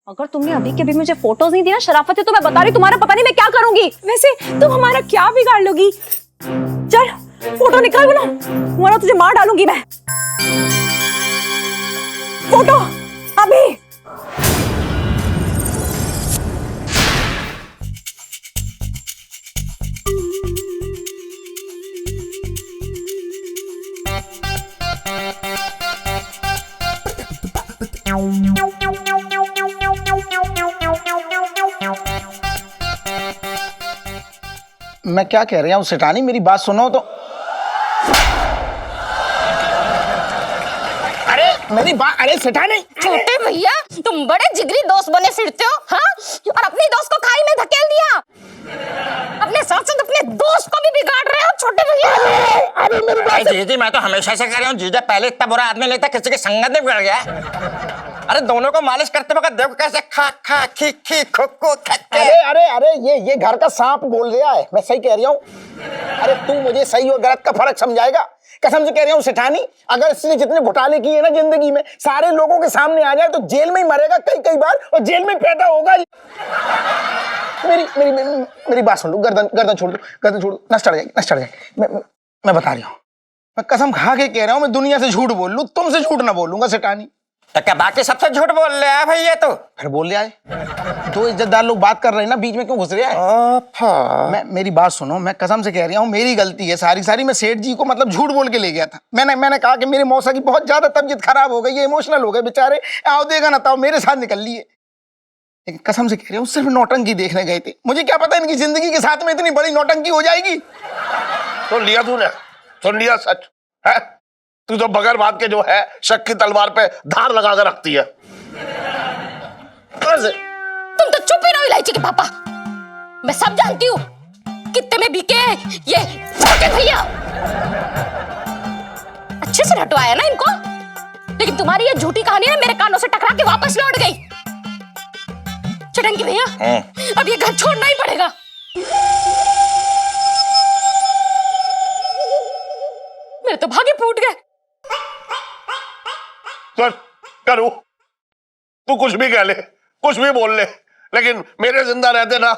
अगर तुमने अभी के अभी मुझे फोटोज नहीं दी ना शराफत, तो मैं बता रही तुम्हारा पता नहीं मैं क्या करूंगी। वैसे तुम हमारा क्या बिगाड़ लोगी? चल फोटो निकाल बोलो, तुम्हारा तुझे मार डालूंगी मैं। फोटो अभी। मैं क्या कह रहा हूँ सेठानी, मेरी बात सुनो तो। अरे मेरी बात, अरे सेठानी। छोटे भैया तुम बड़े जिगरी दोस्त बने फिरते हो, हाँ? और अपने दोस्त को खाई में धकेल दिया। अपने साथ साथ अपने दोस्त को भी बिगाड़ रहे हो छोटे भैया। अरे मेरी बात जीजी मैं तो हमेशा से कह रहा हूँ, जीजा पहले इतना बुरा आदमी लेता किसी की संगत में बिगड़ गया। अरे दोनों को मालिश करते वक्त देखो कैसे खा खा खी खी खो खो। अरे अरे अरे ये घर का सांप बोल रहा है, मैं सही कह रहा हूँ। अरे तू मुझे सही और गलत का फर्क समझाएगा? कसम से कह रहा हूँ सेठानी, अगर इसने जितने घोटाले किए ना जिंदगी में, सारे लोगों के सामने आ जाए तो जेल में ही मरेगा कई कई बार और जेल में पैदा होगा। मेरी मेरी मेरी, मेरी बात सुन लो, गर्दन छोड़ दो, गर्दन छोड़ दो, नस चढ़ जाएगी, नस चढ़ जाएगी। मैं बता रहा हूँ, मैं कसम खा के कह रहा हूँ, मैं दुनिया से झूठ बोल लूँ, तुमसे झूठ ना बोलूंगा सेठानी। तो क्या बाकी सबसे झूठ बोल रहे हैं भैया? तो फिर बोल रहा है, दो इज्जतदार लोग बात कर रहे हैं ना, बीच में क्यों घुस रहा है? मेरी बात सुनो, मैं कसम से कह रहा हूँ, मेरी गलती है सारी। मैं सेठ जी को मतलब झूठ बोल के ले गया था। मैंने कहा कि मेरे मौसा की बहुत ज्यादा तबीयत खराब हो गई है, इमोशनल हो गए बेचारे, आओ देगा ना ताओ मेरे साथ निकल लिए। लेकिन कसम से कह रहा हूँ, सिर्फ नौटंकी देखने गए थे। मुझे क्या पता इनकी जिंदगी के साथ में इतनी बड़ी नौटंकी हो जाएगी। सुन लिया तूने, सुन लिया सच है? तू तो बगैर बात के जो है शक की तलवार पे धार लगा कर रखती है। तुम तो चुप ही रहो इलायची के पापा। मैं सब जानती हूँ कितने में बिके ये छोटे भैया। अच्छे से रटवाया ना इनको, लेकिन तुम्हारी ये झूठी कहानी ना मेरे कानों से टकरा के वापस लौट गई। चटंकी भैया अब ये घर छोड़ना ही पड़ेगा। मेरे तो भागे फूट गए। करूं तू कुछ भी कह ले, कुछ भी बोल ले, लेकिन मेरे जिंदा रहते ना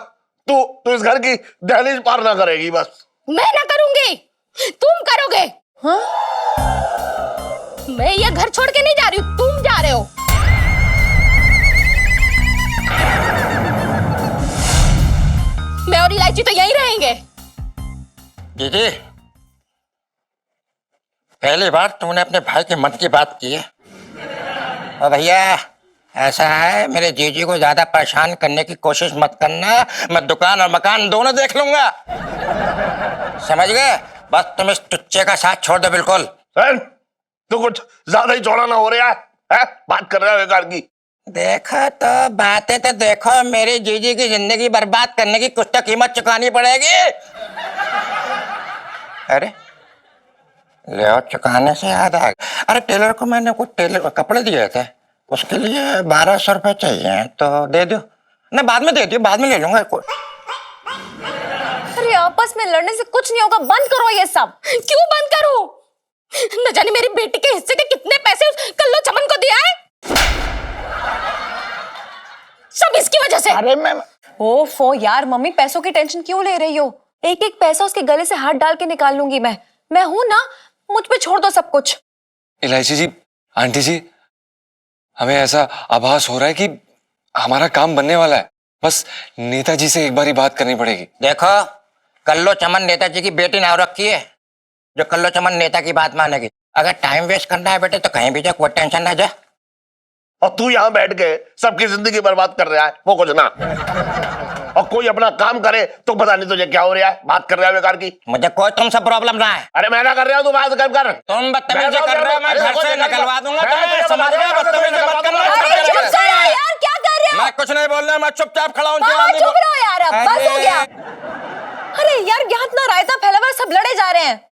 तू इस घर की दहलीज पार ना करेगी। बस मैं ना करूंगी, तुम करोगे। हाँ? मैं ये घर छोड़ के नहीं जा रही हूँ, तुम जा रहे हो। मैं और इलायची तो यहीं रहेंगे। जीजी पहली बार तुमने अपने भाई के मन की बात की है। और भैया ऐसा है, मेरे जीजी को ज्यादा परेशान करने की कोशिश मत करना, मैं दुकान और मकान दोनों देख लूंगा, समझ गए? बस तुम इस टुच्चे का साथ छोड़ दो बिल्कुल। तू कुछ ज्यादा ही चौड़ा ना हो रहा है? बात कर रहा है बेकार की। देखो तो बातें तो देखो, मेरी जीजी की जिंदगी बर्बाद करने की कुछ तो कीमत चुकानी पड़ेगी। अरे ले चुकाने से याद आ गया, अरे टेलर को मैंने कुछ टेलर कपड़े दिए थे, उसके लिए 1200 रुपए चाहिए, तो दे दो ना, बाद में दे दियो, बाद में ले लूंगा। अरे आपस में लड़ने से कुछ नहीं होगा, बंद करो ये सब। क्यों बंद करूं? न जाने मेरी बेटी के हिस्से के कितने पैसे उस कल्लो चमन को दिया है, सब इसकी वजह से। अरे मैं ओफो यार मम्मी, पैसों की टेंशन क्यों ले रही हो? एक एक पैसा उसके गले से हाथ डाल के निकाल लूंगी मैं हूं ना, मुझ पे छोड़ दो सब कुछ। इलायची जी, आंटी जी, हमें ऐसा आभास हो रहा है कि हमारा काम बनने वाला है, बस नेताजी से एक बारी बात करनी पड़ेगी। देखो कल्लो चमन नेताजी की बेटी नाव रखी है, जो कल्लो चमन नेता की बात मानेगी। अगर टाइम वेस्ट करना है बेटे तो कहीं भी जा, कोई टेंशन ना जा। और तू यहाँ बैठ के सबकी जिंदगी बर्बाद कर रहा है, वो कुछ ना। और कोई अपना काम करे तो पता नहीं तुझे क्या हो रहा है, बात कर रहा है बेकार की। मुझे कोई तुमसे प्रॉब्लम ना है। अरे मैं ना कर रहा हूँ, तू बात कर। तुम बदतमीजी कर रहे हो, मैं घर से निकलवा दूंगा मैं तुम्हें, समझ गए? बदतमीजी मत करना। यार क्या कर रहे हो? मैं कुछ नहीं बोल रहा, मैं चुपचाप खड़ा हूँ। चुप रहो यार, अब बस हो गया। अरे यार यहाँ इतना रायता फैला हुआ, सब लड़े जा रहे हैं।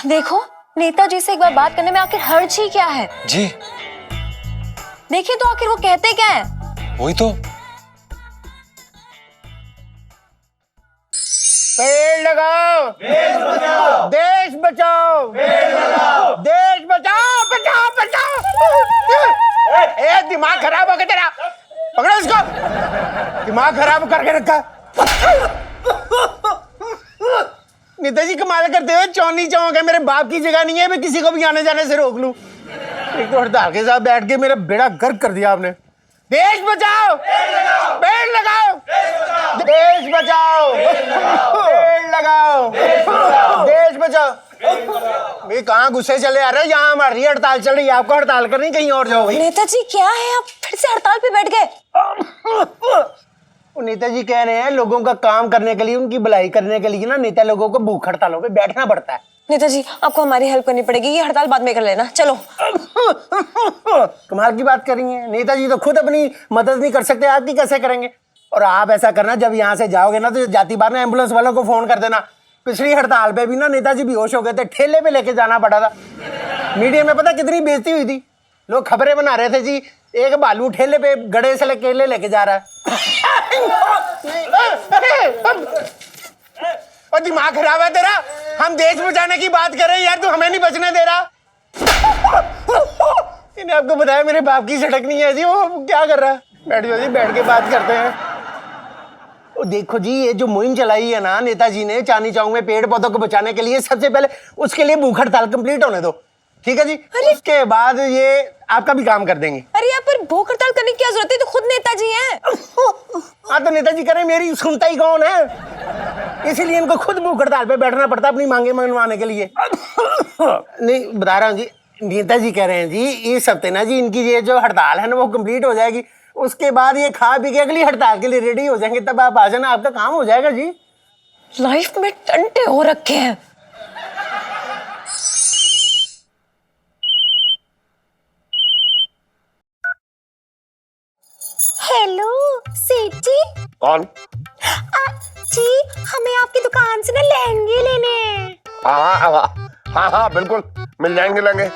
देखो नेताजी से एक बार बात करने में आखिर हर्ज ही क्या है? जी देखिए तो आखिर वो कहते क्या है। वही तो। पेड़ लगाओ, देश बचाओ, देश बचाओ, बचाओ। ए दिमाग खराब हो गया तेरा, दिमाग खराब करके रखा। नेताजी कमाल करते हो, चौनी चौक है, मेरे बाप की जगह नहीं है, मैं किसी को भी आने जाने से रोक लूं। एक तो हड़ताल के साथ बैठ के मेरा बेड़ा गर्क कर दिया आपने। देश बचाओ, पेड़ लगाओ, देश बचाओ, पेड़ लगाओ, देश बचाओ। भाई कहाँ गुस्से चले आ रहे हो? यहाँ हमारी हड़ताल चल रही है, आपको हड़ताल करनी, कहीं और जाओ भाई। नेताजी क्या है, आप फिर से हड़ताल पे बैठ गए? नेताजी कह रहे हैं लोगों का काम करने के लिए, उनकी भलाई करने के लिए ना नेता लोगों को भूख हड़तालों पे बैठना पड़ता है। नेताजी आपको हमारी हेल्प करनी पड़ेगी, ये हड़ताल बाद में कर लेना, चलो। कमाल की बात कर रही हैं, नेताजी तो खुद अपनी मदद नहीं कर सकते, आपकी कैसे करेंगे? और आप ऐसा करना, जब यहाँ से जाओगे ना तो जाती बार ना एम्बुलेंस वालों को फोन कर देना। पिछली हड़ताल पे भी ना नेताजी बेहोश हो गए थे, ठेले पे लेके जाना पड़ा था। मीडिया में पता कितनी बेइज्जती हुई थी, लोग खबरें बना रहे थे जी एक भालू ठेले पे गड़े से केले लेके जा रहा है। और दिमाग खराब है तेरा, हम देश बचाने की बात कर रहे हैं यार, तू हमें नहीं बचने दे रहा। इन्हें आपको बताया मेरे बाप की सड़क नहीं है जी, वो क्या कर रहा है? बैठ जाओ जी, बैठ के बात करते हैं। ओ देखो जी, ये जो मुहिम चलाई है ना नेताजी ने चांदनी चौक में पेड़ पौधों को बचाने के लिए, सबसे पहले उसके लिए भूख हड़ताल कंप्लीट होने दो, ठीक है जी? उसके बाद ये आपका भी काम कर देंगे। अरे यहाँ पर भूख हड़ताल करने की क्या जरूरत है, तो खुद नेताजी हैं। हाँ तो नेताजी करें, मेरी सुनता ही कौन है? इसीलिए इनको खुद भूख हड़ताल पे बैठना पड़ता है अपनी मांगे मनवाने के लिए। नहीं बता रहा हूँ जी, नेताजी कह रहे हैं जी इस हफ्ते ना जी इनकी ये जो हड़ताल है ना वो कंप्लीट हो जाएगी, उसके बाद ये खा पी के अगली हड़ताल के लिए रेडी हो जाएंगे, तब आप आ जाना, आपका काम हो जाएगा जी। लाइफ में टंटे हो रखे हैं। हेलो सेठ जी। कौन? जी हमें आपकी दुकान से ना लहंगे लेने हैं। हाँ हाँ हाँ हाँ बिल्कुल मिल जाएंगे लहंगे।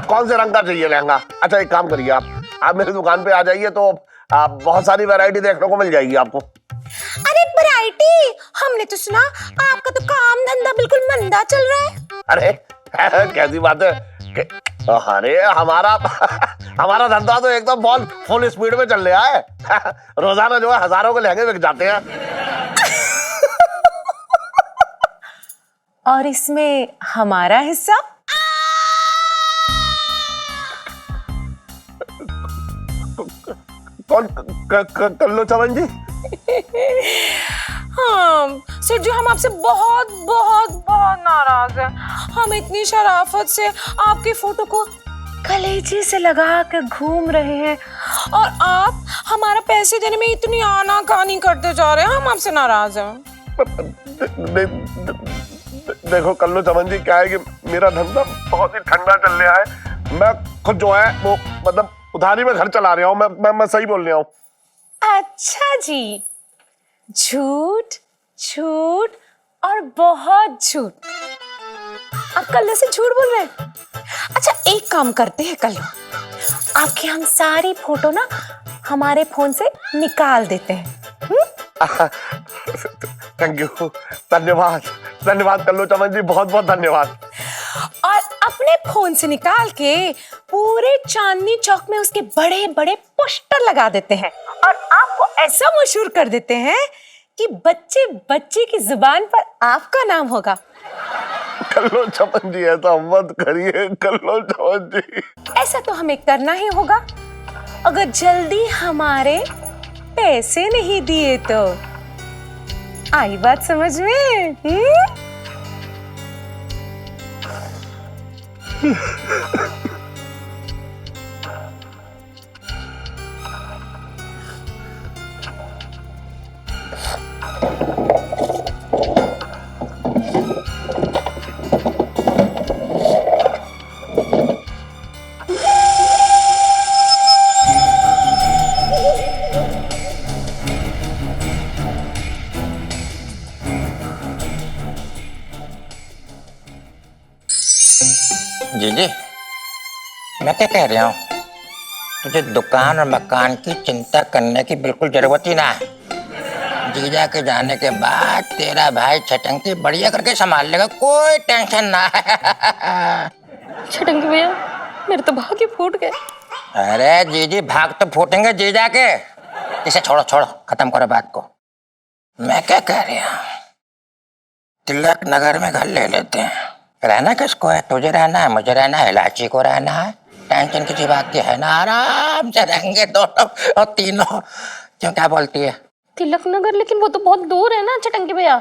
कौन से रंग का चाहिए लहंगा? अच्छा एक काम करिए, आप मेरी दुकान पे आ जाइए तो आप बहुत सारी वैरायटी देखने को मिल जाएगी आपको। अरे वैरायटी, हमने तो सुना आपका तो काम धंधा बिल्कुल मंदा चल रहा है। अरे कैसी बात है अरे हमारा धंधा तो एकदम बहुत फुल स्पीड में चल रहा है। रोजाना जो है हजारों के लहंगे बिक जाते हैं। और इसमें हमारा हिस्सा? कौन? कल्लू चमन जी? हाँ सेठ जी, हम आपसे बहुत बहुत बहुत नाराज हैं। हम इतनी शराफत से आपकी फोटो को कलेजे से लगा कर घूम रहे हैं और आप हमारा पैसे देने में इतनी आनाकानी करते जा रहे हैं, हम आपसे नाराज हैं। देखो कल्लू चमन जी, क्या है कि मेरा धंधा बहुत ही ठंडा चल रहा है। मैं खुद जो है वो मतलब उधारी में घर चला रहा हूँ। मैं सही बोल रहा हूँ। अच्छा जी, झूठ झूठ और बहुत झूठ। आप कल्लू से झूठ बोल रहे हैं? अच्छा एक काम करते हैं कल्लू, आपकी हम सारी फोटो ना हमारे फोन से निकाल देते हैं। थैंक यू, धन्यवाद धन्यवाद कल्लू चमन जी, बहुत बहुत धन्यवाद। और अपने फोन से निकाल के पूरे चांदनी चौक में उसके बड़े बड़े पोस्टर लगा देते हैं और आपको ऐसा मशहूर कर देते हैं कि बच्चे बच्चे की जुबान पर आपका नाम होगा। कल्लू चमन जी ऐसा मत करिए कल्लू चमन जी। ऐसा तो हमें करना ही होगा, अगर जल्दी हमारे पैसे नहीं दिए तो। आई बात समझ में? जीजी मैं क्या कह रहा हूँ, तुझे दुकान और मकान की चिंता करने की बिल्कुल जरूरत ही ना है। जीजा के जाने के बाद तेरा भाई छटंकी बढ़िया करके संभाल लेगा, कोई टेंशन ना है। छटंकी भैया मेरे तो भाग ही फूट गए। अरे जीजी भाग तो फूटेंगे जीजा के, इसे छोड़ो छोड़ो, खत्म करो बात को। मैं क्या कह रहा हूँ, तिलक नगर में घर ले लेते हैं। रहना किसको है? तुझे रहना है, मुझे रहना है, इलाची को रहना है। टेंशन किसी बात की है ना, आराम से रहेंगे दोनों और तीनों। क्यों, क्या बोलती है? तिलक नगर, लेकिन वो तो बहुत दूर है ना चटंकी भैया।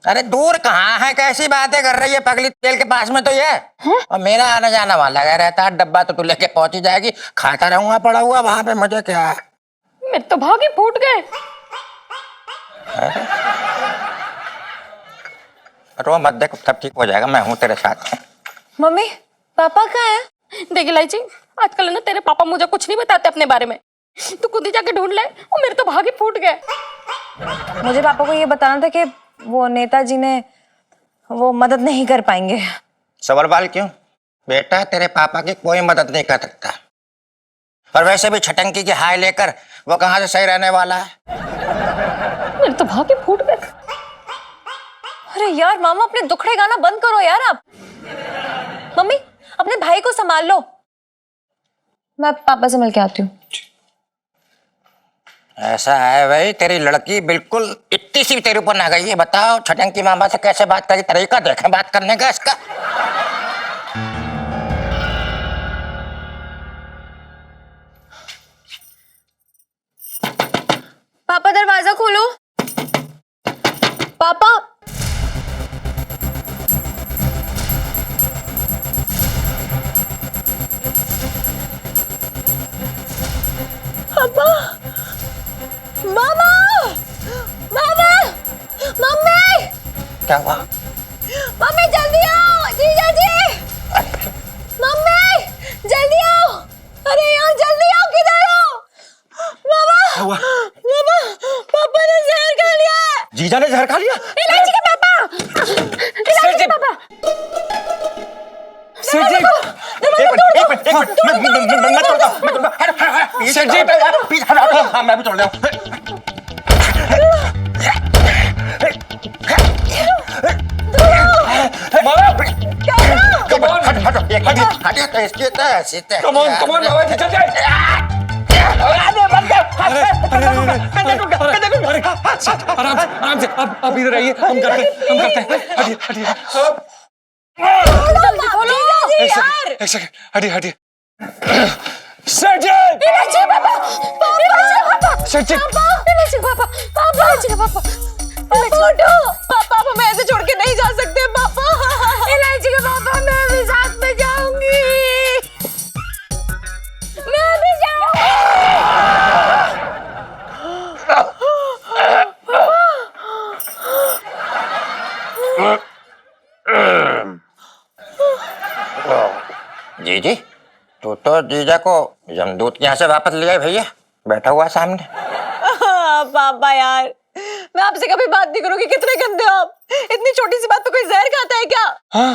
अरे दूर कहाँ है, कैसी बातें कर रही है पगली, तेल के पास में तो ये है? और मेरा आना जाना वहां लगा रहता है, डब्बा तो तू लेके पहुंची जाएगी, खाता रहूंगा पड़ा हुआ वहां पे, मुझे क्या है। मेरे तो भाग ही फूट गए। रो मत, देख सब ठीक हो जाएगा, मैं हूँ तेरे साथ। मम्मी पापा कहाँ हैं? देख इलायची, आजकल ना तेरे पापा मुझे कुछ नहीं बताते अपने बारे में। तू खुद ही जाके ढूंढ ले, और मेरे तो भाग ही फूट गए। मुझे पापा को ये बताना था कि वो नेताजी ने वो मदद नहीं कर पाएंगे। सवाल क्यों बेटा, तेरे पापा की कोई मदद नहीं कर सकता। और वैसे भी छटंकी की हाय लेकर वो कहाँ से सही रहने वाला है। मेरे तो भाग ही फूट गए। अरे यार मामा, अपने दुखड़े गाना बंद करो यार आप। मम्मी अपने भाई को संभाल लो, मैं पापा से मिल के आती हूँ। ऐसा है भाई, तेरी लड़की बिल्कुल इतनी सी तेरे ऊपर ना गई है। बताओ छटंकी मामा से कैसे बात करी, तरीका देखे बात करने का इसका। पापा दरवाजा खोलो। पापा पापा, मामा, मामा, मम्मी, क्या हुआ? मम्मी जल्दी आओ, जीजा जी, मम्मी जल्दी आओ। अरे यार जल्दी आओ, किधर हो? मामा, मामा, पापा ने जहर खा लिया है। जीजा ने जहर खा लिया? इलायची के पापा, इलायची के पापा। सेठ जी, मैं भी तोड़ रहा हूँ। आराम से, आप इधर आइए, हम करते हैं। हटिए हटिए, एक सेकंड, हटिए। सेठ जी, इलायची के पापा, सेठ जी, इलायची के पापा, इलायची के पापा, पापा हमें ऐसे छोड़ के नहीं जा सकते पापा। इलायची के पापा, मैं भी साथ में जाऊंगी, मैं भी जाऊंगी। जीजी, तू तो जीजा को यमदूत के यहाँ से वापस ले आए भैया, बैठा हुआ सामने। पापा यार, मैं आपसे कभी बात नहीं करूंगी, कितने गंदे हो आप। इतनी छोटी सी बात पे कोई जहर खाता है क्या? हाँ,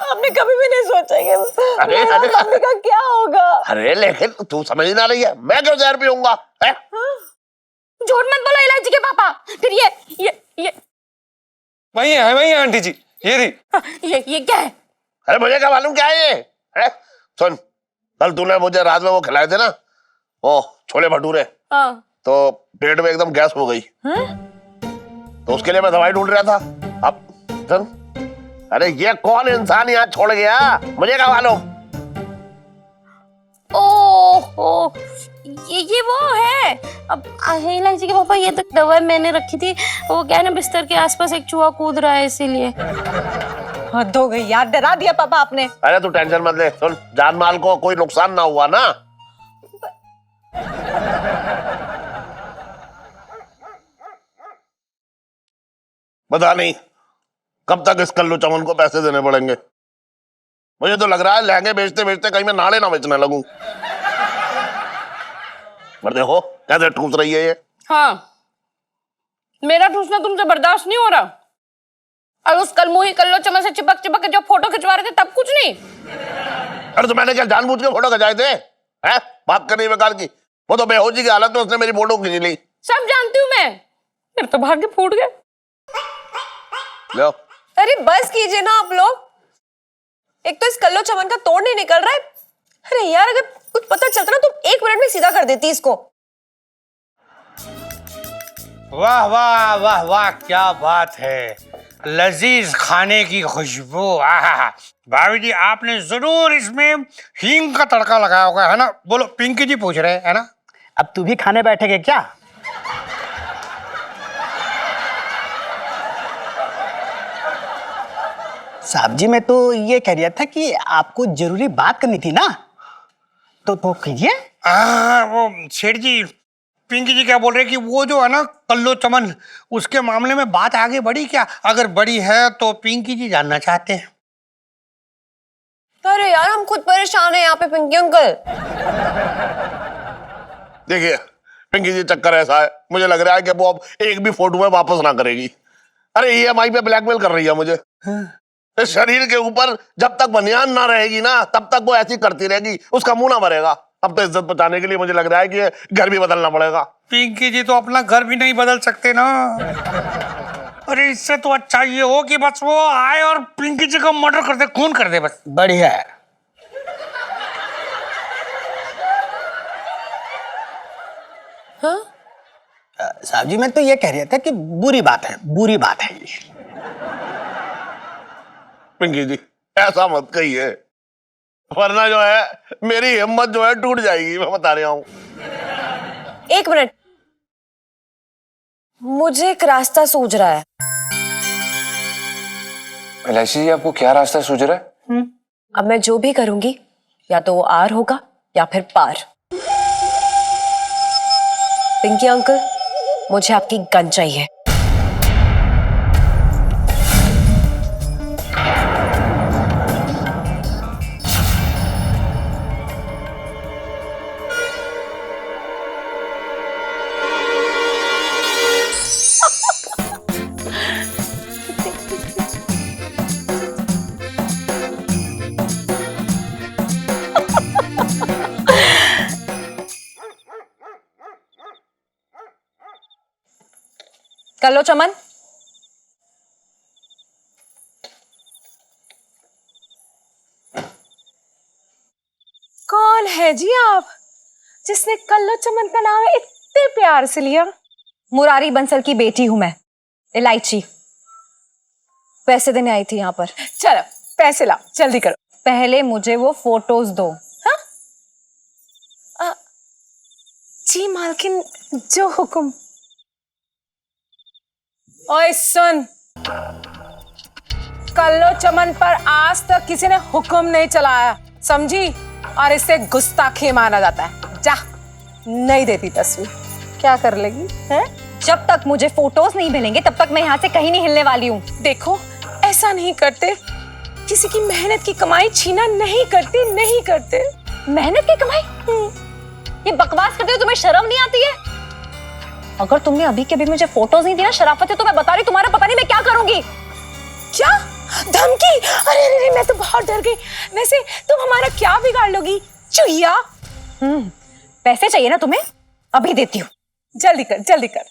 आपने कभी भी नहीं सोचा कि अरे, मेरा अरे, मम्मी का क्या होगा। अरे लेकिन तू समझ ना रही है, मैं क्यों जहर पीऊंगा? झूठ मत बोलो इलायची के पापा। फिर ये वही है आंटी जी, ये रही। ये क्या है? अरे मुझे क्या मालूम क्या है ये? है? सुन, कल तूने मुझे रात में वो खिलाए थे ना, वो छोले भटूरे, हाँ। तो पेट में एकदम गैस हो गई। तो उसके लिए मैं दवाई ढूंढ रहा था। अब सुन, अरे ये कौन इंसान यहाँ छोड़ गया, मुझे क्या मालूम? ओह, ये वो है। अब इलायची के पापा, ये तो दवाई मैंने रखी थी, वो क्या है ना, बिस्तर के आसपास एक चूहा कूद रहा है इसीलिए। हद हो गई यार, डरा दिया पापा आपने। अरे तू टेंशन मत ले, सुन, जान माल को कोई नुकसान ना हुआ ना। पता नहीं कब तक इस कल्लू चमन को पैसे देने पड़ेंगे। मुझे तो लग रहा है लहंगे बेचते बेचते कहीं मैं नाले ना बेचने लगूं। पर देखो कैसे ठूस रही है ये। हाँ, मेरा ठूसना तुमसे बर्दाश्त नहीं हो रहा। और उस कलमुही कल्लो चमन से चिपक चिपक के जो फोटो खिंचवा रहे थे तब कुछ नहीं। अरे तो मैंने क्या जानबूझ के फोटो खिंचाए थे? हैं? बात करनी बेकार की। वो तो बेहोशी की हालत में उसने मेरी फोटो खींच ली। सब जानती हूँ मैं, मेरे तो भाग्य फूट गए। लो। अरे बस कीजिए ना आप लोग, एक तो इस कल्लो चमन का तोड़ नहीं निकल रहा है। अरे यार, अगर कुछ पता चलता ना तो 1 मिनट में सीधा कर देती इसको। वाह वाह वाह वाह, क्या बात है, लजीज खाने की खुशबू। आहा, भाभी जी आपने जरूर इसमें हींग का तड़का लगाया होगा, है ना? बोलो, पिंकी जी पूछ रहे हैं, है ना? अब तू भी खाने बैठेगे क्या? साहब जी, मैं तो ये कह रहा था कि आपको जरूरी बात करनी थी ना, तो कीजिए। वो सेठ जी, पिंकी जी क्या बोल रहे हैं कि वो जो है ना कल्लो चमन, उसके मामले में बात आगे बढ़ी क्या? अगर बढ़ी है तो पिंकी जी जानना चाहते हैं। अरे यार, हम खुद परेशान हैं यहाँ पे पिंकी अंकल। देखिए पिंकी जी, चक्कर ऐसा है, मुझे लग रहा है कि वो अब एक भी फोटो में वापस ना करेगी। अरे EMI पे ब्लैकमेल कर रही है मुझे। इस शरीर के ऊपर जब तक बनियान ना रहेगी ना, तब तक वो ऐसी करती रहेगी, उसका मुंह ना भरेगा। अब तो इज्जत बचाने के लिए मुझे लग रहा है कि घर भी बदलना पड़ेगा। पिंकी जी तो अपना घर भी नहीं बदल सकते ना। अरे इससे तो अच्छा ये हो कि बस वो आए और पिंकी जी का मर्डर कर दे, खून कर दे बस। बढ़िया है। हाँ? साहब जी, मैं तो ये कह रहा था कि बुरी बात है, बुरी बात है ये। पिंकी जी ऐसा मत कहिए, वरना जो है मेरी हिम्मत जो है टूट जाएगी, मैं बता रहा हूँ। एक मिनट, मुझे एक रास्ता सूझ रहा है। इलायची जी, आपको क्या रास्ता सूझ रहा है? अब मैं जो भी करूंगी, या तो वो आर होगा या फिर पार। पिंकी अंकल, मुझे आपकी गन चाहिए। कर लो चमन। कौन है जी आप, जिसने कल्लो चमन का नाम इतने प्यार से लिया? मुरारी बंसल की बेटी हूं मैं, इलायची। पैसे देने आई थी यहाँ पर। चलो पैसे लाओ, जल्दी करो। पहले मुझे वो फोटोज दो। जी मालकिन, जो हुक्म। ओए सुन, कल्लो चमन पर आज तक किसी ने हुक्म नहीं चलाया, समझी? और इसे गुस्ताखी माना जाता है। जा, नहीं देती तस्वीर, क्या कर लेगी है? जब तक मुझे फोटोज नहीं मिलेंगे तब तक मैं यहाँ से कहीं नहीं हिलने वाली हूँ। देखो, ऐसा नहीं करते, किसी की मेहनत की कमाई छीना नहीं करते, नहीं करते। मेहनत की कमाई? ये बकवास करते हो, तुम्हें शर्म नहीं आती है? अगर तुमने अभी के अभी मुझे फोटोज नहीं दिया शराफत है, तो मैं बता रही, तुम्हारा पता नहीं मैं क्या करूंगी। क्या धमकी? अरे अरे, मैं तो बहुत डर गई। वैसे तुम हमारा क्या बिगाड़ लोगी चुहिया? पैसे चाहिए ना तुम्हें? अभी देती हूँ। जल्दी कर, जल्दी कर।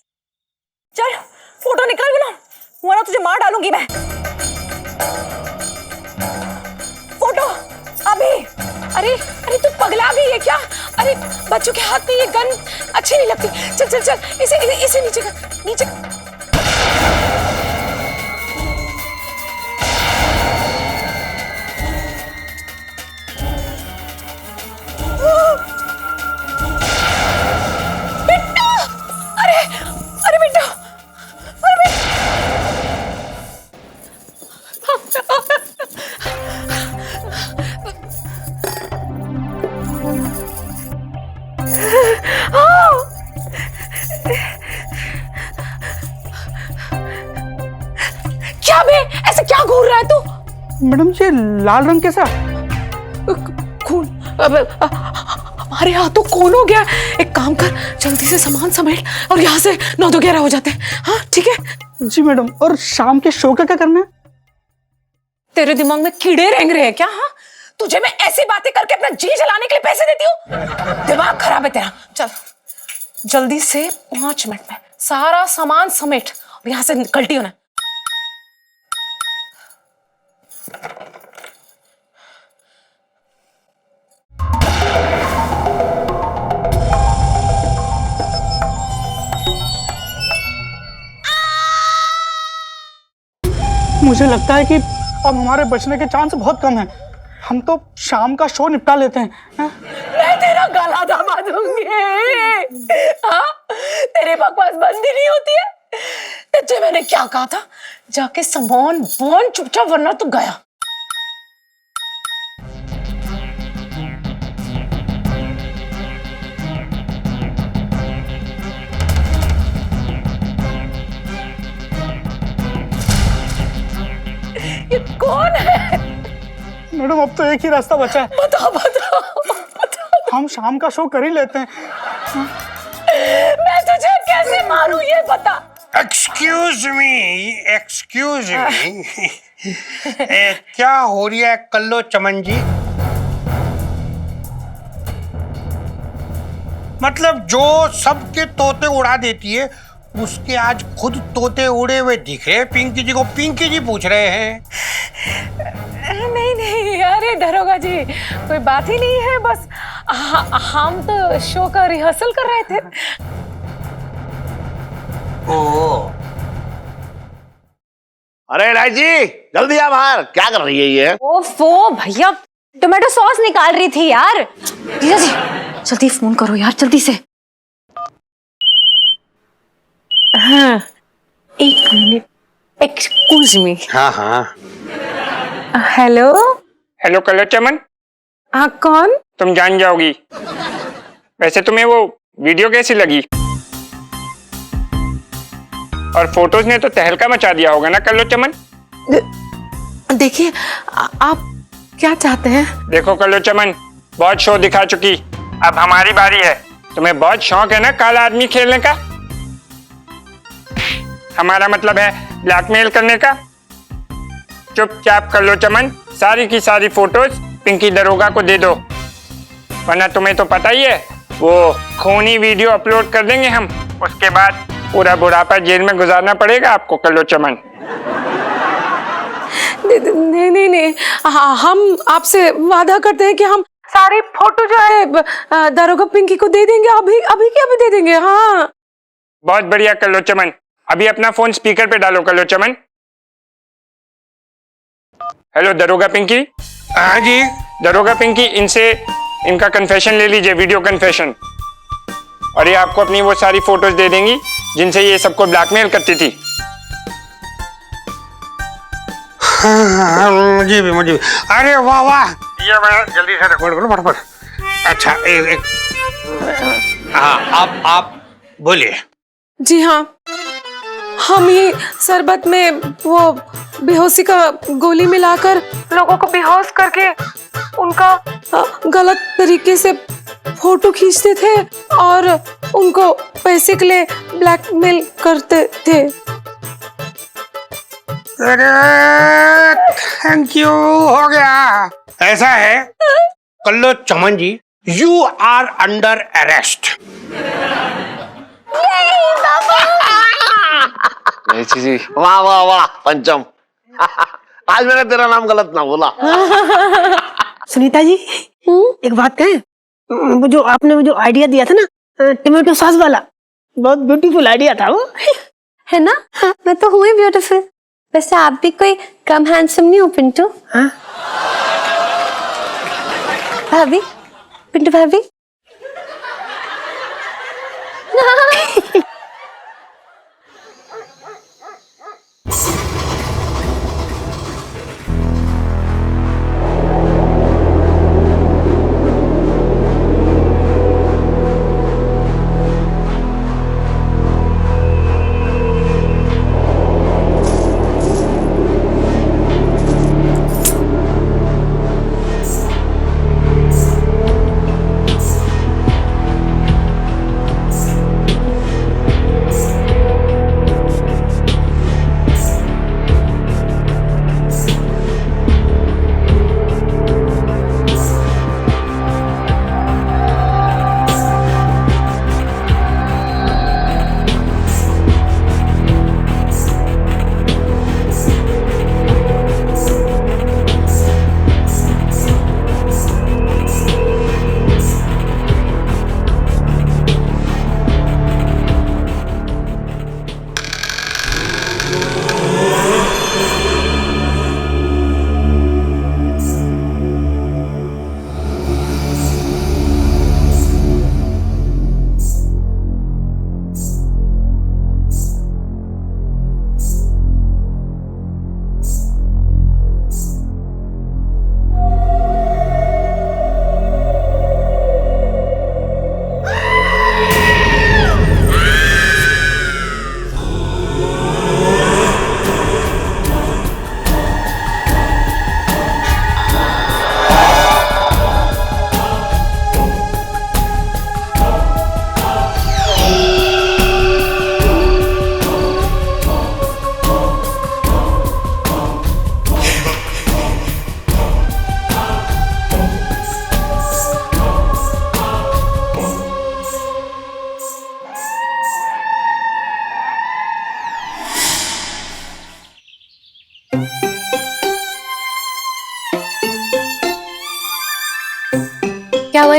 चल फोटो निकाल बना, वरना तुझे मार डालूंगी मैं। फोटो अभी। अरे अरे, तू पगला गई है क्या? अरे बच्चों के हाथ में ये गन अच्छी नहीं लगती। चल चल चल, इसे नीचे कर, नीचे। बिट्टू! अरे अरे बिट्टू! अरे क्या बे, ऐसे क्या घूर रहा है तू? मैडम, ये लाल रंग कैसा? खून। हमारे यहाँ तो खून हो गया। एक काम कर, जल्दी से सामान समेट और यहाँ से 9-11 हो जाते हैं। हाँ ठीक है जी मैडम। और शाम के शो का क्या करना है? तेरे दिमाग में कीड़े रेंग रहे हैं क्या? हाँ, तुझे मैं ऐसी बातें करके अपना जी जलाने के लिए पैसे देती हूँ? दिमाग खराब है तेरा। चल जल्दी से 5 मिनट में सारा सामान समेट और यहाँ से निकलती होना। मुझे लगता है कि अब हमारे बचने के चांस बहुत कम हैं। हम तो शाम का शो निपटा लेते हैं। मैं तेरा गला दबा दूंगी। हाँ? तेरी बकवास बंद ही नहीं होती है। तुझे मैंने क्या कहा था, जाके सामान बॉन चुपचाप, वरना तू गया। ये कौन है? मैडम अब तो एक ही रास्ता बचा है। बताओ बताओ बताओ। हम शाम का शो कर ही लेते हैं। मैं तुझे कैसे मारूं ये बता। एक्सक्यूज मी क्या हो रही है कल्लो चमन जी? मतलब जो सबके तोते उड़ा देती है, उसके आज खुद तोते उड़े हुए दिख रहे हैं पिंकी जी को। पिंकी जी पूछ रहे हैं। नहीं नहीं, अरे दरोगा जी कोई बात ही नहीं है, बस हम तो शो का रिहर्सल कर रहे थे। ओह, अरे राजी जल्दी आ बाहर, क्या कर रही है ये? ओफो भैया, टोमेटो सॉस निकाल रही थी यार। जीजा जी जल्दी फोन करो यार, जल्दी से। हाँ, एक मिनट, एक्सक्यूज मी। हाँ हाँ। हेलो हेलो कलर चमन, हाँ कौन? तुम जान जाओगी। वैसे तुम्हें वो वीडियो कैसी लगी? और फोटोज ने तो तहलका मचा दिया होगा ना कल्लो चमन? देखिए आप क्या चाहते हैं? देखो कल्लो चमन, बहुत शो दिखा चुकी, अब हमारी बारी है। तुम्हें बहुत शौक है ना काला आदमी खेलने का? हमारा मतलब है ब्लैकमेल करने का। चुपचाप कल्लो चमन सारी की सारी फोटोज पिंकी दरोगा को दे दो, वरना तुम्हें तो पता ही है वो खूनी वीडियो अपलोड कर देंगे हम। उसके बाद पूरा बुढ़ापा जेल में गुजारना पड़ेगा आपको कल्लो चमन। नहीं नहीं नहीं, हम आपसे वादा करते हैं कि हम सारी फोटो जो है दरोगा पिंकी को दे देंगे, अभी अभी के अभी दे देंगे। हाँ बहुत बढ़िया कल्लो चमन, अभी अपना फोन स्पीकर पे डालो कल्लो चमन। हेलो दरोगा पिंकी। हाँ जी। दरोगा पिंकी, इनसे इनका कन्फेशन ले लीजिए, वीडियो कन्फेशन, और ये आपको अपनी वो सारी फोटोज दे देंगी जिनसे ये सबको ब्लैकमेल करती थी। हाँ, मुझे भी। अरे वाह वाह, ये मैं जल्दी से रिकॉर्ड करो फटाफट। अच्छा हाँ, आप बोलिए। जी हाँ, हम ये शरबत में वो बेहोशी का गोली मिलाकर लोगों को बेहोश करके उनका गलत तरीके से फोटो खींचते थे और उनको पैसे के लिए ब्लैकमेल करते थे। अरे थैंक यू, हो गया। ऐसा है कल्लो चमन जी, यू आर अंडर अरेस्ट। जी वाह वाह वाह पंचम, आज मैंने तेरा नाम गलत ना बोला। सुनीता जी एक बात कहें, वो जो आपने वो जो आइडिया दिया था ना टोमेटो सॉस वाला, बहुत ब्यूटीफुल आइडिया था वो। है ना? मैं तो हुई ब्यूटीफुल। वैसे आप भी कोई कम हैंडसम नहीं हो पिंटू। हाँ भाभी, पिंटू भाभी।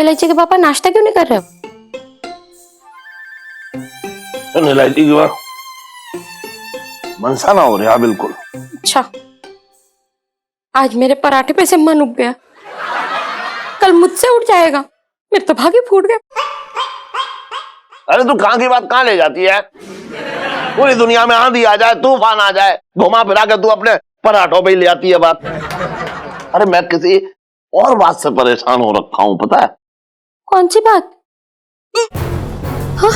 इलायची के पापा नाश्ता क्यों नहीं कर रहे हो? इलायची की बात मनसा ना हो रहा बिल्कुल। अच्छा, आज मेरे पराठे पे से मन उग गया, कल मुझसे उठ जाएगा। मेरे तो भागे फूट गए। अरे तू कहाँ की बात कहाँ ले जाती है? पूरी दुनिया में आंधी आ जाए, तूफान आ जाए, घुमा फिरा के तू अपने पराठों पे ही ले आती है बात। अरे मैं किसी और बात से परेशान हो रखा हूँ, पता है? कौन सी बात? हाँ?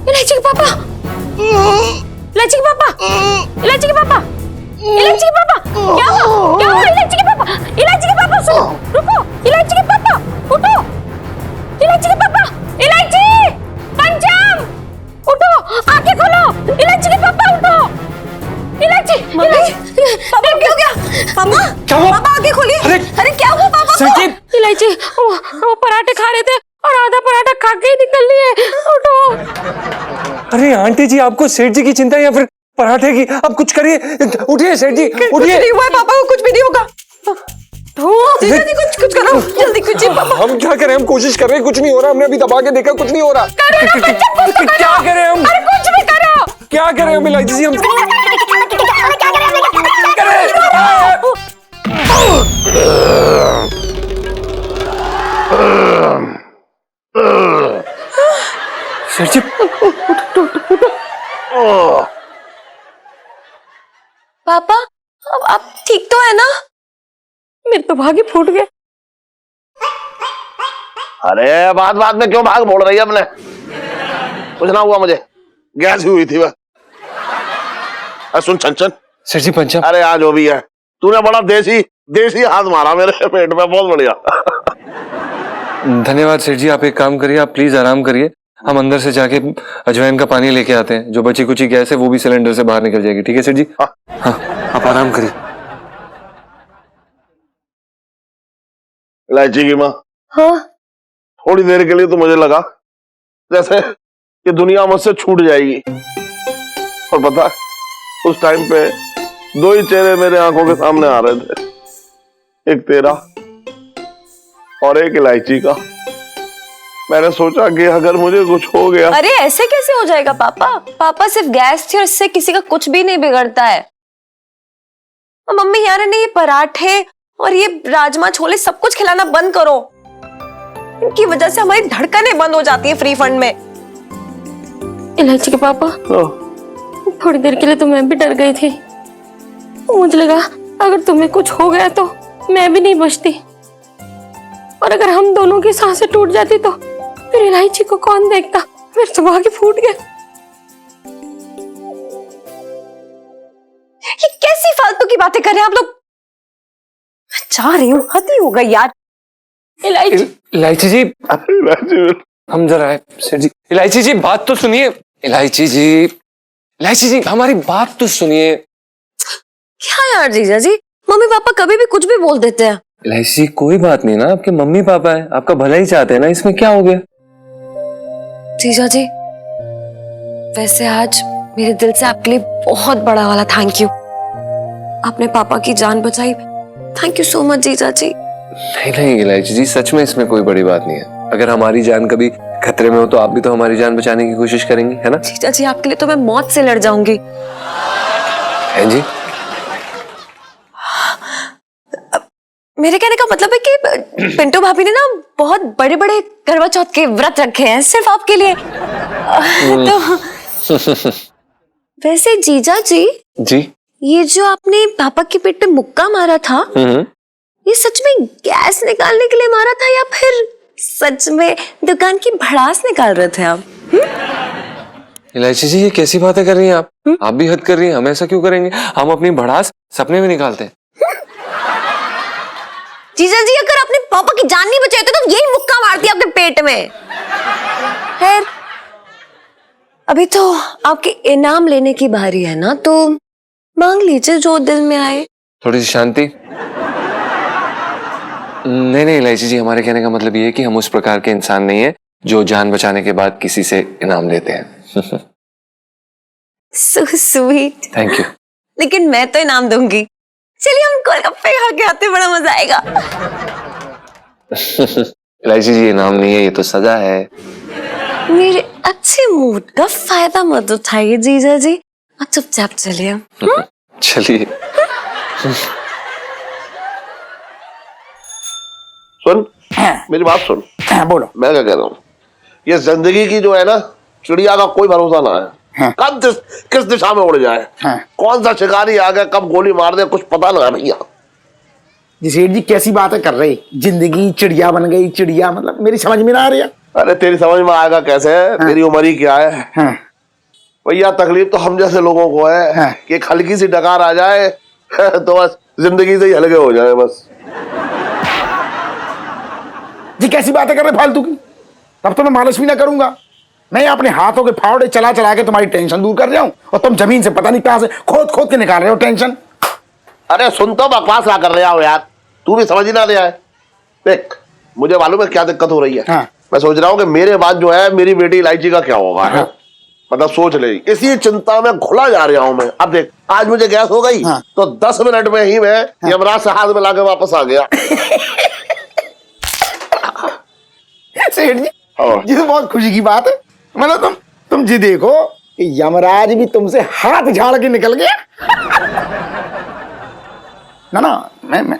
इलायची के पापा, इलायची के पापा, इलायची के पापा, इलायची के पापा, क्या हुआ? क्या हुआ इलायची के पापा? इलायची के पापा सुनो, रुको, इलायची के पापा उठो, इलायची के पापा, इलायची, पंचम, उठो, आंखें खोलो, इलायची के पापा उठो, इलायची, इलायची, पापा क्या हो गया? पापा, क्या हुआ? पापा आंखें खोलिए। अरे क्या हुआ पापा को? इलायची, वो पराठे खा रहे थे और आधा पराठा खा के ही निकल लिए। उठो। अरे आंटी जी, आपको सेठ जी की चिंता या फिर पराठे की? आप कुछ करिए, उठिए सेठ जी, कुछ उठिए। नहीं हुआ है पापा को, कुछ भी नहीं होगा। जीजा जी कुछ करो जल्दी, कुछ पापा। हम क्या करें? हम कोशिश कर रहे हैं, कुछ नहीं हो रहा। हमने अभी दबा के देखा, कुछ नहीं हो रहा। क्या करें हम? अरे कुछ भी करो। क्या करें हम इलायची जी? हम सेठ जी, पापा अब आप ठीक तो है ना? मेरे तो भागे फूट गए। अरे बात बात में क्यों भाग बोल रही है अपने? कुछ ना हुआ मुझे, गैस ही हुई थी बस। सुन छन, सेठ जी पंचम। अरे आज जो भी है, तूने बड़ा देसी हाथ मारा मेरे पेट में, बहुत बढ़िया। धन्यवाद सेठ जी। आप एक काम करिए, आप प्लीज आराम करिए। हम अंदर से जाके अजवाइन का पानी लेके आते हैं। जो बची कुची गैस है वो भी सिलेंडर से बाहर निकल जाएगी। ठीक है सेठ जी? हाँ, आप आराम करिए। इलायची की माँ, हाँ थोड़ी देर के लिए तो मुझे लगा जैसे कि दुनिया मुझसे छूट जाएगी, और पता है उस टाइम पे दो ही चेहरे मेरे आंखों के सामने आ रहे थे, एक तेरा और एक इलायची का। मैंने सोचा कि अगर मुझे कुछ हो गया। अरे ऐसे कैसे हो जाएगा पापा? पापा सिर्फ गैस थी और इससे किसी का कुछ भी नहीं बिगड़ता है। और मम्मी यार ने ये पराठे और ये राजमा छोले सब कुछ खिलाना बंद करो। इनकी वजह से हमारी धड़कनें बंद हो जाती है फ्री फंड में। इलायची के पापा, थोड़ी देर के लिए तो मैं भी डर गई थी। मुझे लगा अगर तुम्हें कुछ हो गया तो मैं भी नहीं बचती, और अगर हम दोनों की सांसें टूट जाती तो फिर इलायची को कौन देखता? मेरे तो आगे फूट गया। ये कैसी फालतू की बातें कर रहे हैं आप लोग? मैं चाह रही हूँ, हद ही हो गई यार। इलायची जी, हम जरा आए सेठ जी। इलायची जी बात तो सुनिए। इलायची जी हमारी बात तो सुनिए। क्या यार जीजा जी, मम्मी पापा कभी भी कुछ भी बोल देते हैं। इलायची कोई बात नहीं ना, आपके मम्मी पापा है, आपका भला ही चाहते हैं ना, इसमें क्या हो गया? जीजा जी वैसे आज मेरे दिल से आपके लिए बहुत बड़ा वाला थैंक यू। आपने पापा की जान बचाई, थैंक यू सो मच जीजा जी। नहीं इलायची जी, सच में इसमें कोई बड़ी बात नहीं है। अगर हमारी जान कभी खतरे में हो तो आप भी तो हमारी जान बचाने की कोशिश करेंगी, है ना? जीजा जी आपके लिए तो मैं मौत से लड़ जाऊंगी। हैं जी? मेरे कहने का मतलब है कि पिंटू भाभी ने ना बहुत बड़े बड़े करवा चौथ के व्रत रखे हैं सिर्फ आपके लिए। तो वैसे जीजा जी, ये जो आपने पापा के पेट पे मुक्का मारा था, ये सच में गैस निकालने के लिए मारा था या फिर सच में दुकान की भड़ास निकाल रहे थे आप? इलायची जी ये कैसी बातें कर रही हैं आप? आप भी हद कर रही हैं। हम ऐसा क्यों करेंगे? हम अपनी भड़ास सपने में निकालते हैं। जीजा जी अगर अपने पापा की जान नहीं बचाई तो यही मुक्का मारती आपके पेट में। खैर अभी तो आपके इनाम लेने की बारी है ना, तो मांग लीजिए जो दिल में आए। थोड़ी सी शांति। नहीं इलायची जी, हमारे कहने का मतलब ये है कि हम उस प्रकार के इंसान नहीं है जो जान बचाने के बाद किसी से इनाम लेते हैं। So sweet। Thank you. लेकिन मैं तो इनाम दूंगी, चलिए हम गोलगप्पे खा के आते, बड़ा मजा आएगा। इलायची जी, ये नाम नहीं है, ये तो सजा है। मेरे अच्छे मूड का फायदा मत उठाइए जीजा जी, आप चुपचाप चलिए। चलिए। सुन, मेरी बात सुन। बोलो। मैं क्या कह रहा हूँ, ये जिंदगी की जो है ना, चिड़िया का कोई भरोसा ना है। कब किस दिशा में उड़ जाए, कौन सा शिकारी आ गया, कब गोली मार दे, कुछ पता लगा भैया। जी सेठ जी कैसी बातें कर रही, जिंदगी चिड़िया बन गई, चिड़िया मतलब मेरी समझ में ना आ रही है। अरे तेरी समझ में आएगा कैसे, तेरी उम्र ही क्या है भैया। तकलीफ तो हम जैसे लोगों को है कि एक हल्की सी डकार आ जाए तो बस जिंदगी से ही हल्के हो जाए बस। जी कैसी बातें कर रहे फालतू की, तब तो मैं मालिश भी ना करूंगा। मैं अपने हाथों के फावड़े चला चला के तुम्हारी टेंशन दूर कर रहा हूं, और तुम जमीन से पता नहीं कहां से खोद खोद के निकाल रहे हो टेंशन। अरे सुन, तो बकवास ना कर रहे हो यार, तू भी समझ ही ना रहा है। देख, मुझे मालूम है क्या दिक्कत हो रही है। मैं सोच रहा हूँ कि मेरे बाद जो है मेरी बेटी इलायची का क्या होगा। मतलब सोच ले, इसी चिंता में घुला जा रहा हूं मैं। अब देख, आज मुझे गैस हो गई तो 10 मिनट में ही मैं यमराज से हाथ मिला के वापस आ गया। सेठ जी, ये तो बहुत खुशी की बात है। मतलब तुम जी देखो, यमराज भी तुमसे हाथ झाड़ के निकल गया। ना मैं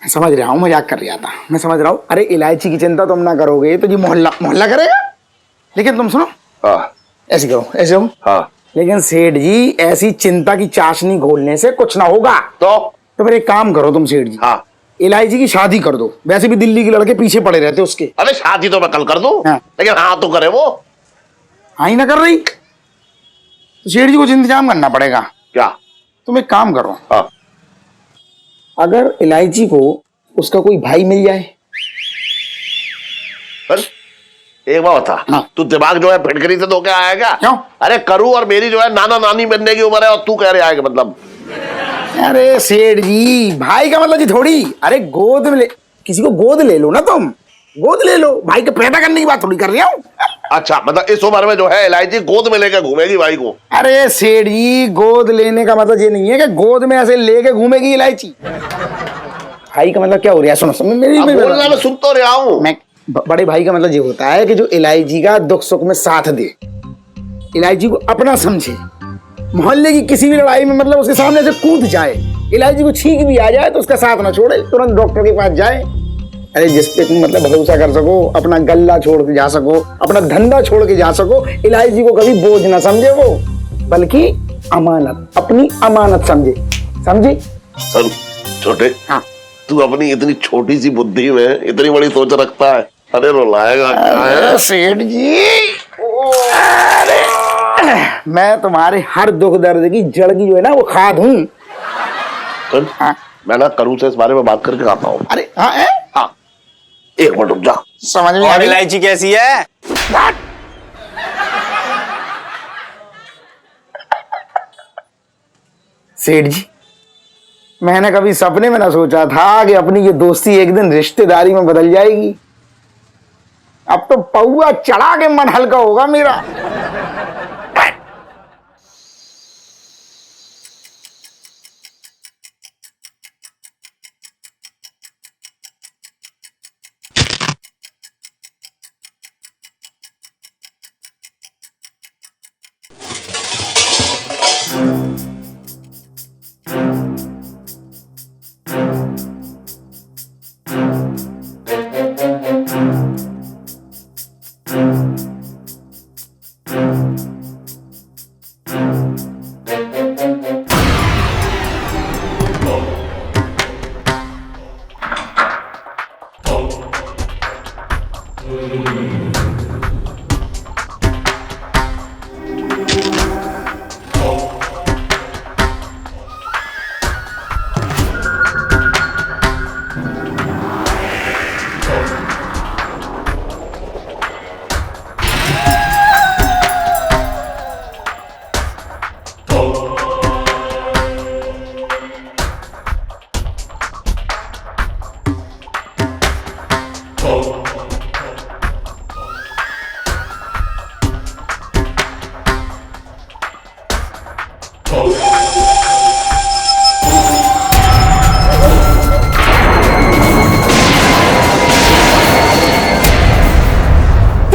समझ रहा हूँ, मजाक कर रहा था, मैं समझ रहा हूँ। अरे इलायची की चिंता तुम ना करोगे तो जी मोहल्ला करेगा। लेकिन तुम सुनो, ऐसे करो, ऐसे हो। लेकिन सेठ जी, ऐसी चिंता की चाशनी घोलने से कुछ ना होगा। तो फिर एक काम करो तुम सेठ जी, इलायची की शादी कर दो। वैसे भी दिल्ली के लड़के पीछे पड़े रहते उसके। अरे शादी तो मैं कल कर दूं, लेकिन हाँ तो करे वो। हाँ ही ना कर रही तो सेठ जी को इंतजाम करना पड़ेगा। क्या? तुम एक काम करो, अगर इलायची को उसका कोई भाई मिल जाए। एक बात बता, तू दिमाग जो है फिटकरी से धो के आएगा? क्यों? अरे करूँ, और मेरी जो है नाना नानी बनने की उम्र है, और तू कह रहे आएगा मतलब। अरे सेठ जी, भाई का मतलब जी थोड़ी, अरे गोद में ले, किसी को गोद ले लो ना, तुम गोद ले लो। भाई के पैदा करने की बात थोड़ी कर रही हूँ। अच्छा, मतलब इस उम्र में जो है इलायची गोद में लेकर घूमेगी भाई को? अरे सेठ जी, गोद लेने का मतलब ये नहीं है कि गोद में ऐसे लेके घूमेगी इलायची। भाई का मतलब क्या हो रहा है, सुनो मेरी बोलना, मैं सुन तो रहा हूँ। मैं बड़े भाई का मतलब ये होता है कि जो इलायची का दुख सुख में साथ दे, इलायची को अपना समझे, मोहल्ले की किसी भी लड़ाई में मतलब उसके सामने से कूद जाए, इलायची को छींक भी आ जाए तो उसका साथ ना छोड़े, तुरंत डॉक्टर के पास जाए। अरे जिस पे तुम मतलब भरोसा कर सको, अपना गल्ला छोड़ के जा सको, अपना धंधा छोड़ के जा सको, इलायची को कभी बोझ ना समझे वो, बल्कि अमानत, अपनी अमानत समझे। समझे? सुन छोटे, तू अपनी इतनी छोटी सी बुद्धि में इतनी बड़ी सोच रखता है। अरे रुलाएगा क्या है सेठ जी? अरे मैं तुम्हारे हर दुख दर्द की जड़ की जो है ना वो खाद हूँ। सुन, मैं ना करूँ से इस बारे में बात करके आता हूँ। अरे हाँ, एक मिनट रुक जा। समझ में आ गई? इलायची कैसी है? सेठ जी, मैंने कभी सपने में ना सोचा था कि अपनी ये दोस्ती एक दिन रिश्तेदारी में बदल जाएगी। अब तो पौआ चढ़ा के मन हल्का होगा मेरा।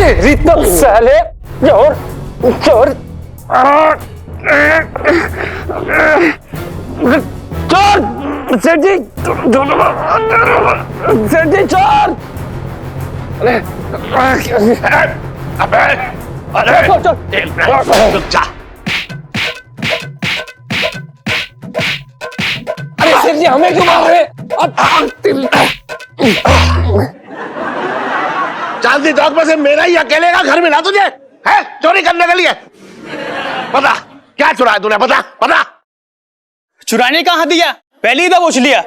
तेरी तो साले चोर चोर चोर सेठ जी सेठ जी चोर अबे अरे रुक जा। अरे सेठ जी हमें क्यों मार रहे? चांदनी चौक में से मेरा ही अकेले का घर मिला तुझे है चोरी करने के लिए? बता क्या चुराया तूने? बता बता। चुराने कहाँ दिया, पहले ही तो पूछ लिया।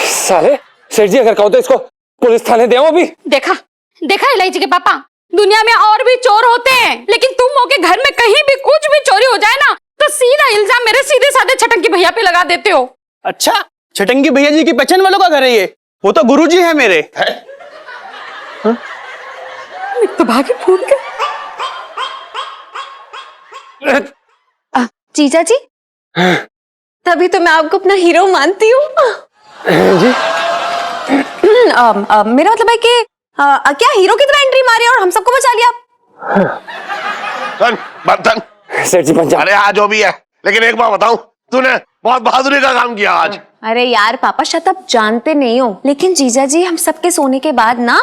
साले सेठ जी अगर कहो तो इसको पुलिस थाने दे अभी। देखा देखा इलायची के पापा, दुनिया में और भी चोर होते हैं, लेकिन तुम हो के घर में कहीं भी कुछ भी चोरी हो जाए ना तो सीधा इल्जाम मेरे सीधे साधे छटंकी भैया पे लगा देते हो। अच्छा, छटंगी भैया जी की पहचान वालों का घर है ये? वो तो गुरुजी है मेरे। तो भागी फूट के। जीजा जी, तभी तो मैं आपको अपना हीरो मानती हूँ। मेरा मतलब है कि क्या हीरो की तरह एंट्री मारी और हम सबको बचा लिया? सुन बर्तन सेठ जी पंजा। अरे आज जो भी है, लेकिन एक बात बताऊं, तूने बहुत बहादुरी का काम किया आज। अरे यार पापा शायद आप जानते नहीं हो, लेकिन जीजा जी हम सबके सोने के बाद ना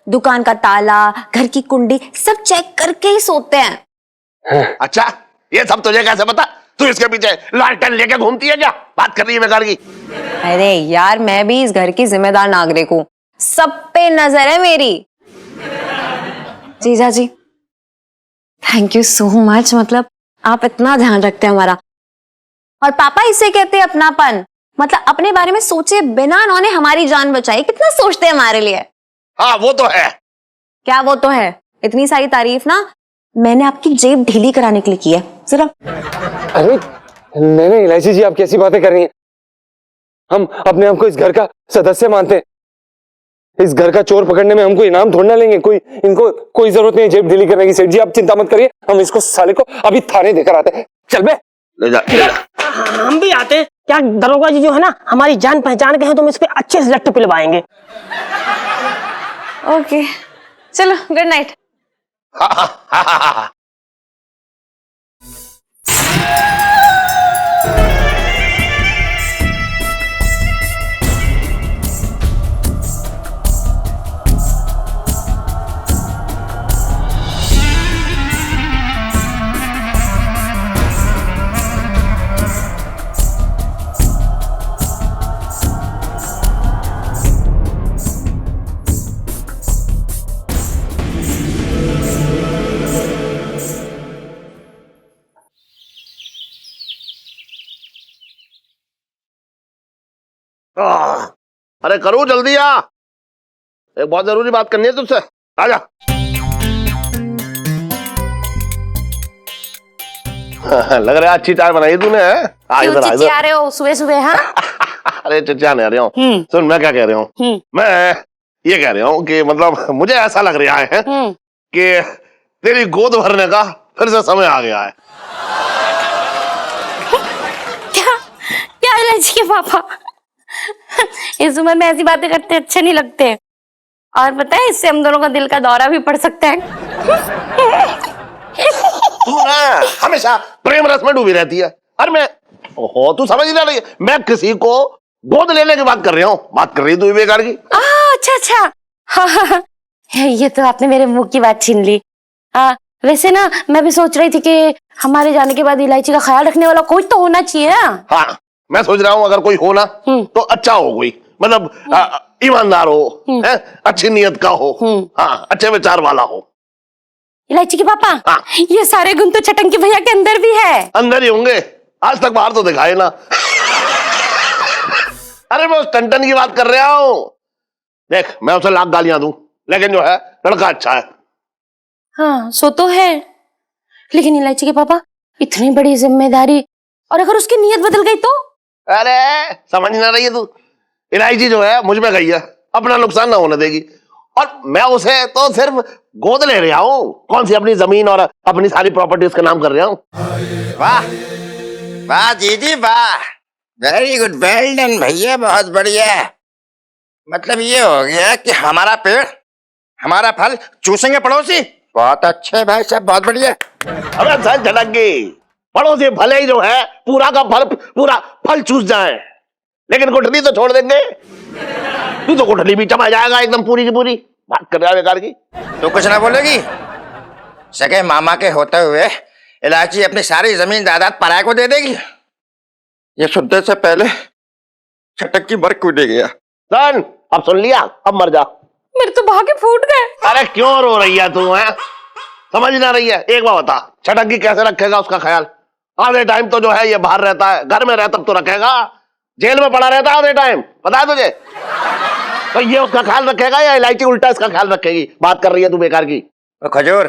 दुकान का ताला, घर की कुंडी सब चेक करके ही सोते हैं। अच्छा, ये सब तुझे कैसे पता? तू इसके पीछे लालटेन लेके घूमती है क्या? बात कर रही है बेकार की। अरे यार मैं भी इस घर की जिम्मेदार नागरिक हूँ, सब पे नजर है मेरी। जीजा जी थैंक यू सो मच, मतलब आप इतना ध्यान रखते हैं हमारा। और पापा इसे कहते हैं अपनापन, मतलब अपने बारे में सोचे बिना उन्होंने हमारी जान बचाई। कितना सोचते हैं हमारे लिए। हाँ वो तो है। क्या वो तो है? इतनी सारी तारीफ ना मैंने आपकी जेब ढीली कराने के लिए की है जरा। अरे नहीं नहीं इलायची जी, आप कैसी बातें कर रही हैं? हम अपने आप को इस घर का सदस्य मानते हैं। इस घर का चोर पकड़ने में हमको इनाम थोड़ा लेंगे। इनको कोई जरूरत नहीं है जेब ढीली करने की। सेठ जी आप चिंता मत करिए, हम इसको साले को अभी थाने देकर आते हैं। चल बे ले जा। हम भी आते। क्या दरोगा जी जो है ना हमारी जान पहचान के हैं, तो हम इस पे अच्छे से लट्ट पिलवाएंगे। ओके चलो, गुड नाइट। अरे करो जल्दी आ, एक बहुत जरूरी बात करनी है तुझसे। आजा। लग रहा है अच्छी चाय बनाई तूने। क्यों चिचिया रहे हो सुबह सुबह? हाँ अरे चिचिया नहीं आ रहा हूँ। सुन मैं क्या कह रहा हूँ, मैं ये कह रहा हूँ कि मतलब मुझे ऐसा लग रहा है कि तेरी गोद भरने का फिर से समय आ गया है। क्या क्या इलायची के पापा, इस उम्र में ऐसी बातें करते अच्छे नहीं लगते। और पता है इससे हम दोनों का दिल का दौरा भी पड़ सकता है। तू ना हमेशा प्रेम रस में डूबी रहती है। अरे मैं ओहो तू समझ नहीं रही, मैं किसी को गोद लेने की बात कर रहा हूँ। बात कर रही तू बेकार की। अच्छा अच्छा, हाँ, ये तो आपने मेरे मुंह की बात छीन ली। वैसे ना मैं भी सोच रही थी कि हमारे जाने के बाद इलायची का ख्याल रखने वाला कोई तो होना चाहिए ना। हाँ मैं सोच रहा हूँ अगर कोई हो ना तो अच्छा हो, कोई मतलब ईमानदार हो, अच्छी नियत का हो, हाँ अच्छे विचार वाला हो। इलायची के पापा, हाँ। ये सारे गुण तो छटंकी भैया के अंदर भी है। अंदर ही होंगे, आज तक बाहर तो दिखाए ना। अरे मैं उस टंटन की बात कर रहा हूँ। देख मैं उसे लाख गालियां दूं, लेकिन जो है लड़का अच्छा है। हाँ सो तो है, लेकिन इलायची के पापा इतनी बड़ी जिम्मेदारी, और अगर उसकी नीयत बदल गई तो? अरे समझ ना रही है तू, इलायची जो है मुझ में गई है, अपना नुकसान ना होने देगी। और मैं उसे तो सिर्फ गोद ले रहा हूँ, कौन सी अपनी जमीन और अपनी सारी प्रॉपर्टी उसके नाम कर रहा हूँ। वाह वाह दीदी वाह, वेरी गुड, वेल डन भैया, बहुत बढ़िया। मतलब ये हो गया कि हमारा पेड़ हमारा फल चूसेंगे पड़ोसी? बहुत अच्छे भाई साहब, बहुत बढ़िया। अबे सर झटकी, पड़ोसी भले ही जो है पूरा का पूरा फल चूस जाए, लेकिन गुठली तो छोड़ देंगे। तू तो गुठली भी चबा जाएगा एकदम पूरी की पूरी। बात कर रहा है बेकार की। तो कुछ ना बोलेगी? सगे मामा के होते हुए इलायची अपनी सारी जमीन जायदाद पराये को दे देगी? ये सुनने से पहले छटक की मर कूदे गया। सन, अब सुन लिया, अब मर जा। मेरे तो भागे फूट गए। अरे क्यों रो रही है तू? है समझ ना रही है? एक बार बता, छटकी कैसे रखेगा उसका ख्याल? आधे टाइम तो जो है ये बाहर रहता है, घर में रहता तो रखेगा, जेल में पड़ा रहता है आधे टाइम, पता है तुझे? तो ये उसका ख्याल रखेगा या इलायची उल्टा इसका ख्याल रखेगी? बात कर रही है तू बेकार की। खजूर,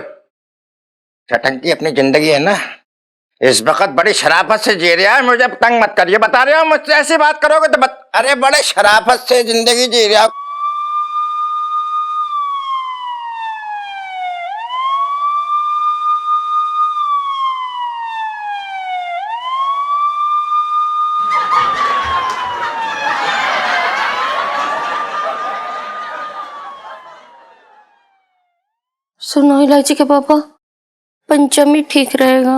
छटकी अपनी जिंदगी है ना, इस वक्त बड़ी शराफत से जी रहा है। मुझे तंग मत करिए, बता रहे हो मुझसे ऐसी बात करोगे तो अरे बड़े शराफत से जिंदगी जी रहा। सुनो इलायची के पापा, पंचमी ठीक रहेगा।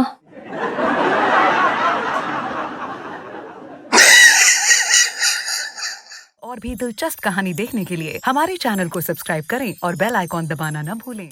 और भी दिलचस्प कहानी देखने के लिए हमारे चैनल को सब्सक्राइब करें और बेल आइकॉन दबाना न भूलें।